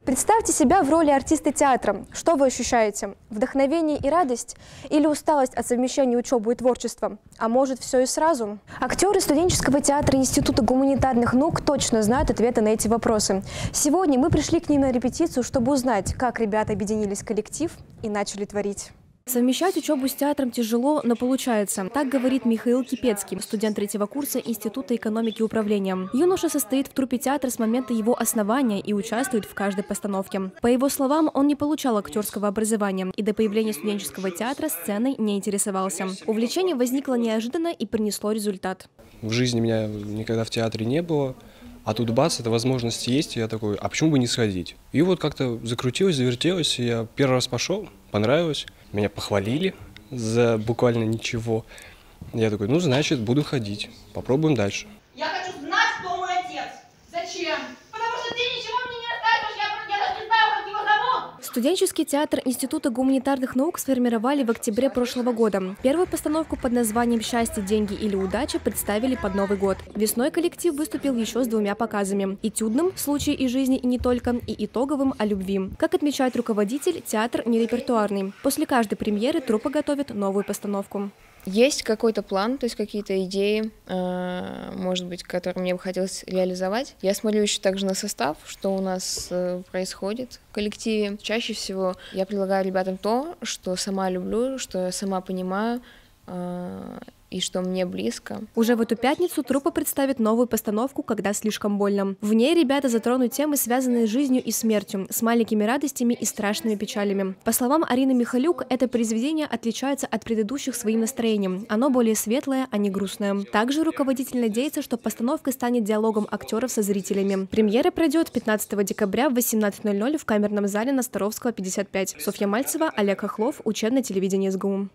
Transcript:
Представьте себя в роли артиста театра. Что вы ощущаете? Вдохновение и радость? Или усталость от совмещения учебы и творчества? А может, все и сразу? Актеры студенческого театра Института гуманитарных наук точно знают ответы на эти вопросы. Сегодня мы пришли к ним на репетицию, чтобы узнать, как ребята объединились в коллектив и начали творить. Совмещать учебу с театром тяжело, но получается. Так говорит Михаил Кипецкий, студент 3-го курса Института экономики и управления. Юноша состоит в труппе театра с момента его основания и участвует в каждой постановке. По его словам, он не получал актерского образования и до появления студенческого театра сценой не интересовался. Увлечение возникло неожиданно и принесло результат. В жизни меня никогда в театре не было. А тут бац, эта возможность есть, и я такой, а почему бы не сходить? И вот как-то закрутилось, завертелось, и я первый раз пошел, понравилось, меня похвалили за буквально ничего. Я такой, ну значит, буду ходить, попробуем дальше. Я хочу знать, кто мой отец. Зачем? Потому что ты ничего мне не расскажешь, я даже не знаю, как его зовут. Студенческий театр Института гуманитарных наук сформировали в октябре прошлого года. Первую постановку под названием «Счастье, деньги или удача» представили под Новый год. Весной коллектив выступил еще с 2 показами – этюдным «Случай из жизни и не только» и итоговым «О любви». Как отмечает руководитель, театр не репертуарный. После каждой премьеры труппа готовит новую постановку. Есть какой-то план, то есть какие-то идеи, может быть, которые мне бы хотелось реализовать. Я смотрю еще также на состав, что у нас происходит в коллективе. Чаще всего я предлагаю ребятам то, что сама люблю, что я сама понимаю и что мне близко. Уже в эту пятницу труппа представит новую постановку «Когда слишком больно». В ней ребята затронут темы, связанные с жизнью и смертью, с маленькими радостями и страшными печалями. По словам Арины Михалюк, это произведение отличается от предыдущих своим настроением. Оно более светлое, а не грустное. Также руководитель надеется, что постановка станет диалогом актеров со зрителями. Премьера пройдет 15 декабря в 18:00 в камерном зале на Старовского, 55. Софья Мальцева, Олег Хохлов, учебное телевидение СГУ.